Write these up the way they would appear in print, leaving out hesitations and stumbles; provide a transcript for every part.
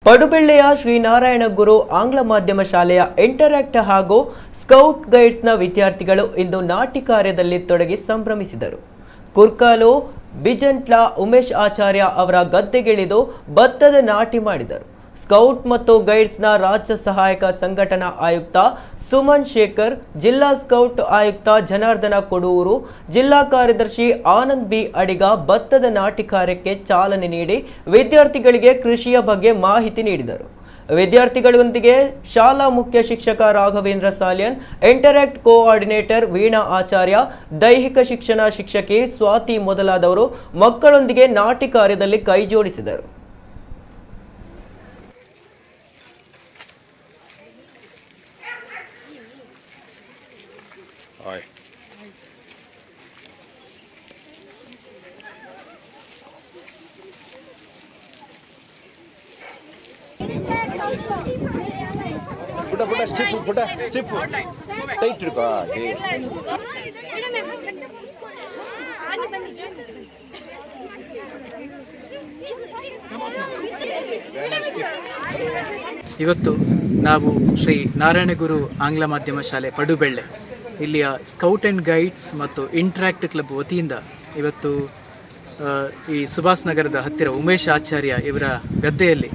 ಪಡುಬೆಳ್ಳೆಯ ಶ್ರೀನಾರಾಯಣ ಗುರು ಆಂಗ್ಲ ಮಾಧ್ಯಮ ಶಾಲೆಯ ಇಂಟರಾಕ್ಟ್ ಹಾಗೂ ಸ್ಕೌಟ್ ಗೈಡ್ಸ್ನ ವಿದ್ಯಾರ್ಥಿಗಳು ಇಂದು ನಾಟಿ ಕಾರ್ಯದಲ್ಲಿ ತೊಡಗಿ ಸಂಭ್ರಮಿಸಿದರು. ಕುರ್ಕಾಲು ಬಿಜಂಟ್ಲ ಉಮೇಶ್ ಆಚಾರ್ಯ ಅವರ ಗದ್ದೆಗಿಳಿದು ಭತ್ತದ ನಾಟಿ ಮಾಡಿದರು. ಸ್ಕೌಟ್ ಮತ್ತು ಗೈಡ್ಸ್ನ ರಾಜ್ಯ ಸಹಾಯಕ ಸಂಘಟನಾ ಆಯುಕ್ತ ಸುಮನ್ ಶೇಖರ್, ಜಿಲ್ಲಾ ಸ್ಕೌಟ್ ಆಯುಕ್ತ ಜನಾರ್ದನ ಕೊಡೂರು, ಜಿಲ್ಲಾ ಕಾರ್ಯದರ್ಶಿ ಆನಂದ್ ಬಿ ಅಡಿಗ ಭತ್ತದ ನಾಟಿ ಕಾರ್ಯಕ್ಕೆ ಚಾಲನೆ ನೀಡಿ ವಿದ್ಯಾರ್ಥಿಗಳಿಗೆ ಕೃಷಿಯ ಬಗ್ಗೆ ಮಾಹಿತಿ ನೀಡಿದರು. ವಿದ್ಯಾರ್ಥಿಗಳೊಂದಿಗೆ ಶಾಲಾ ಮುಖ್ಯ ಶಿಕ್ಷಕ ರಾಘವೇಂದ್ರ ಸಾಲ್ಯನ್, ಇಂಟರಾಕ್ಟ್ ಕೋಆರ್ಡಿನೇಟರ್ ವೀಣಾ ಆಚಾರ್ಯ, ದೈಹಿಕ ಶಿಕ್ಷಣ ಶಿಕ್ಷಕಿ ಸ್ವಾತಿ ಮೊದಲಾದವರು ಮಕ್ಕಳೊಂದಿಗೆ ನಾಟಿ ಕಾರ್ಯದಲ್ಲಿ ಕೈಜೋಡಿಸಿದರು. Put a stiff tight ಇಡ್ಕೋ. ಇವತ್ತು ನಾವು ಶ್ರೀ ನಾರಾಯಣಗುರು ಆಂಗ್ಲ ಮಾಧ್ಯಮ ಶಾಲೆ ಪಡುಬೆಳ್ಳೆ ಇಲ್ಲಿಯ ಸ್ಕೌಟ್ ಆ್ಯಂಡ್ ಗೈಡ್ಸ್ ಮತ್ತು ಇಂಟ್ರಾಕ್ಟ್ ಕ್ಲಬ್ ವತಿಯಿಂದ ಇವತ್ತು ಈ ಸುಭಾಷ್ ನಗರದ ಹತ್ತಿರ ಉಮೇಶ್ ಆಚಾರ್ಯ ಇವರ ಗದ್ದೆಯಲ್ಲಿ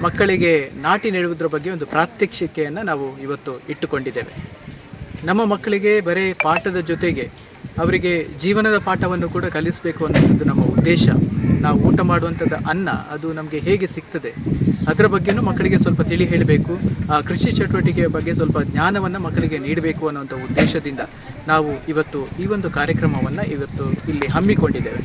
ಮಕ್ಕಳಿಗೆ ನಾಟಿ ನೆಡುವುದರ ಬಗ್ಗೆ ಒಂದು ಪ್ರಾತ್ಯಕ್ಷಿಕೆಯನ್ನು ನಾವು ಇವತ್ತು ಇಟ್ಟುಕೊಂಡಿದ್ದೇವೆ. ನಮ್ಮ ಮಕ್ಕಳಿಗೆ ಬರೀ ಪಾಠದ ಜೊತೆಗೆ ಅವರಿಗೆ ಜೀವನದ ಪಾಠವನ್ನು ಕೂಡ ಕಲಿಸಬೇಕು ಅನ್ನೋದು ನಮ್ಮ ಉದ್ದೇಶ. ನಾವು ಊಟ ಮಾಡುವಂಥದ್ದು ಅನ್ನ ಅದು ನಮಗೆ ಹೇಗೆ ಸಿಗ್ತದೆ ಅದರ ಬಗ್ಗೆಯೂ ಮಕ್ಕಳಿಗೆ ಸ್ವಲ್ಪ ತಿಳಿ ಹೇಳಬೇಕು, ಆ ಕೃಷಿ ಚಟುವಟಿಕೆಯ ಬಗ್ಗೆ ಸ್ವಲ್ಪ ಜ್ಞಾನವನ್ನು ಮಕ್ಕಳಿಗೆ ನೀಡಬೇಕು ಅನ್ನುವಂಥ ಉದ್ದೇಶದಿಂದ ನಾವು ಇವತ್ತು ಈ ಒಂದು ಕಾರ್ಯಕ್ರಮವನ್ನು ಇಲ್ಲಿ ಹಮ್ಮಿಕೊಂಡಿದ್ದೇವೆ.